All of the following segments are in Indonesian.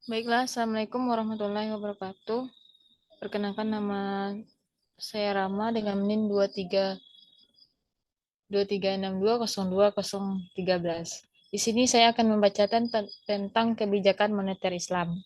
Baiklah, Assalamualaikum warahmatullahi wabarakatuh. Perkenalkan nama saya Rama dengan NIM 2362020013. Di sini saya akan membacakan tentang kebijakan moneter Islam.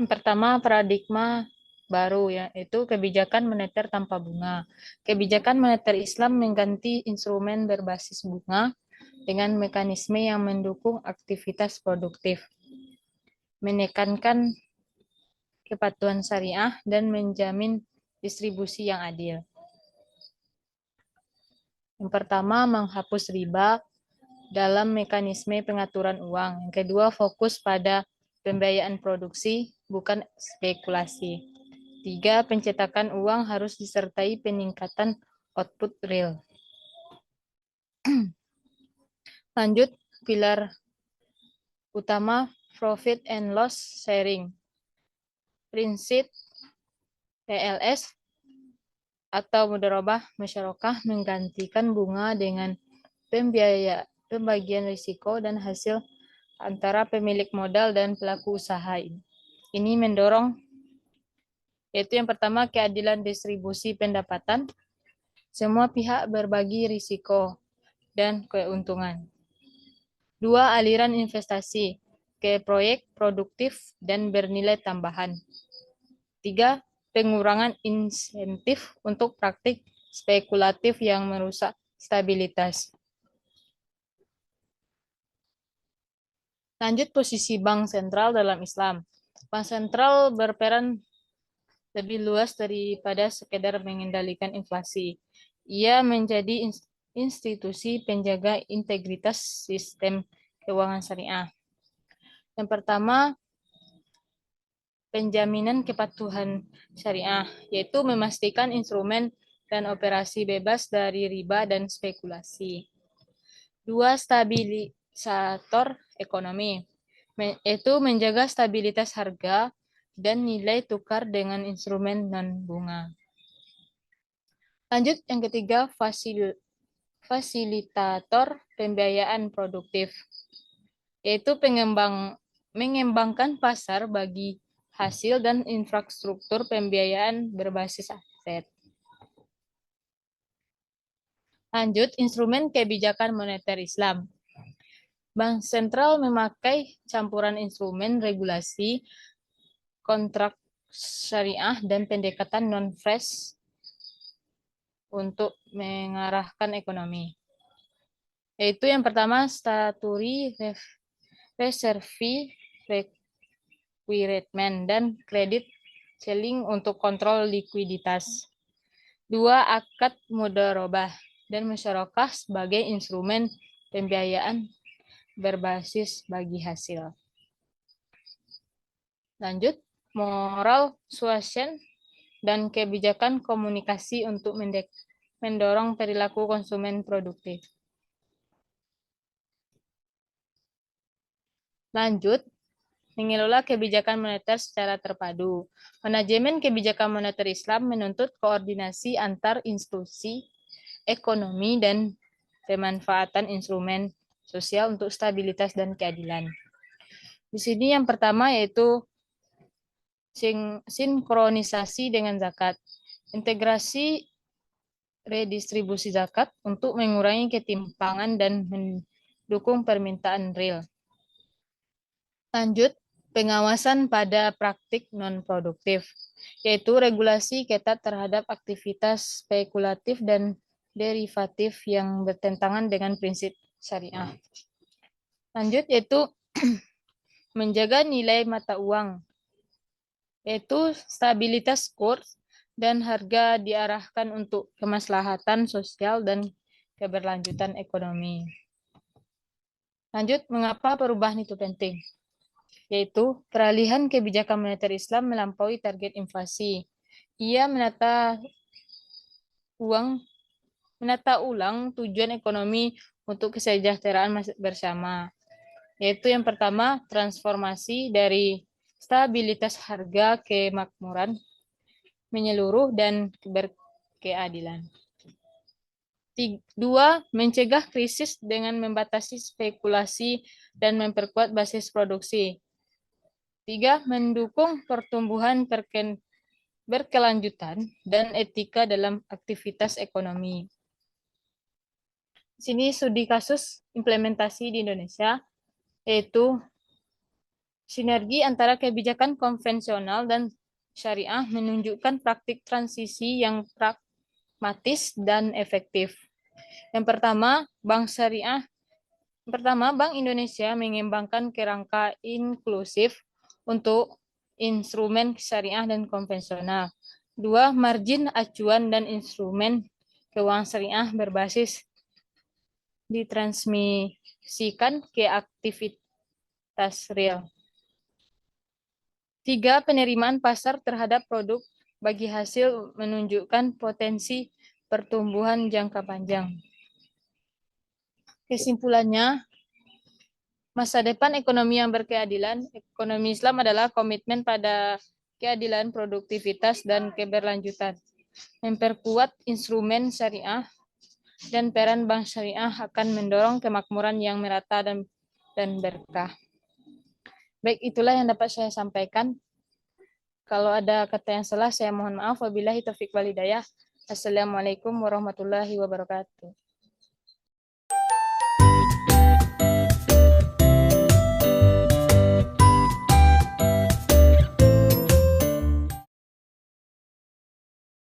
Yang pertama, paradigma baru, yaitu kebijakan moneter tanpa bunga. Kebijakan moneter Islam mengganti instrumen berbasis bunga dengan mekanisme yang mendukung aktivitas produktif, menekankan kepatuhan syariah, dan menjamin distribusi yang adil. Yang pertama, menghapus riba dalam mekanisme pengaturan uang. Yang kedua, fokus pada pembiayaan produksi, bukan spekulasi. Tiga, pencetakan uang harus disertai peningkatan output real. Lanjut, pilar utama profit and loss sharing. Prinsip PLS atau mudharabah musyarakah menggantikan bunga dengan pembagian risiko dan hasil antara pemilik modal dan pelaku usaha. Ini mendorong, yaitu yang pertama, keadilan distribusi pendapatan. Semua pihak berbagi risiko dan keuntungan. Dua, aliran investasi ke proyek produktif dan bernilai tambahan. Tiga, pengurangan insentif untuk praktik spekulatif yang merusak stabilitas. Lanjut, posisi bank sentral dalam Islam. Bank sentral berperan lebih luas daripada sekedar mengendalikan inflasi. Ia menjadi institusi penjaga integritas sistem keuangan syariah. Yang pertama, penjaminan kepatuhan syariah, yaitu memastikan instrumen dan operasi bebas dari riba dan spekulasi. Dua, stabilisator ekonomi, yaitu menjaga stabilitas harga dan nilai tukar dengan instrumen non-bunga. Lanjut, yang ketiga, fasilitator pembiayaan produktif, yaitu mengembangkan pasar bagi hasil dan infrastruktur pembiayaan berbasis aset. Lanjut, instrumen kebijakan moneter Islam. Bank sentral memakai campuran instrumen regulasi, kontrak syariah, dan pendekatan non-fresh untuk mengarahkan ekonomi. Yaitu yang pertama, statutory reserve requirement dan kredit ceiling untuk kontrol likuiditas. Dua, akad mudharabah dan musyarakah sebagai instrumen pembiayaan berbasis bagi hasil. Lanjut, moral suasion dan kebijakan komunikasi untuk mendorong perilaku konsumen produktif. Lanjut, mengelola kebijakan moneter secara terpadu. Manajemen kebijakan moneter Islam menuntut koordinasi antar institusi ekonomi dan pemanfaatan instrumen sosial untuk stabilitas dan keadilan. Di sini yang pertama yaitu sinkronisasi dengan zakat. Integrasi redistribusi zakat untuk mengurangi ketimpangan dan mendukung permintaan real. Lanjut, pengawasan pada praktik non-produktif, yaitu regulasi ketat terhadap aktivitas spekulatif dan derivatif yang bertentangan dengan prinsip syariah. Lanjut, yaitu menjaga nilai mata uang, yaitu stabilitas kurs dan harga diarahkan untuk kemaslahatan sosial dan keberlanjutan ekonomi. Lanjut, mengapa perubahan itu penting? Yaitu peralihan kebijakan moneter Islam melampaui target inflasi. Ia menata ulang tujuan ekonomi untuk kesejahteraan bersama. Yaitu yang pertama, transformasi dari stabilitas harga, kemakmuran menyeluruh, dan berkeadilan. Dua, mencegah krisis dengan membatasi spekulasi dan memperkuat basis produksi. Tiga, mendukung pertumbuhan berkelanjutan dan etika dalam aktivitas ekonomi. Di sini studi kasus implementasi di Indonesia, yaitu sinergi antara kebijakan konvensional dan syariah menunjukkan praktik transisi yang pragmatis dan efektif. Yang pertama, Bank Indonesia mengembangkan kerangka inklusif untuk instrumen syariah dan konvensional. Dua, margin acuan dan instrumen keuangan syariah berbasis ditransmisikan ke aktivitas real. Tiga, penerimaan pasar terhadap produk bagi hasil menunjukkan potensi pertumbuhan jangka panjang. Kesimpulannya, masa depan ekonomi yang berkeadilan, ekonomi Islam adalah komitmen pada keadilan, produktivitas, dan keberlanjutan. Memperkuat instrumen syariah dan peran bank syariah akan mendorong kemakmuran yang merata dan berkah. Baik, itulah yang dapat saya sampaikan. Kalau ada kata yang salah, saya mohon maaf. Wabillahi taufiq wal hidayah. Assalamualaikum warahmatullahi wabarakatuh.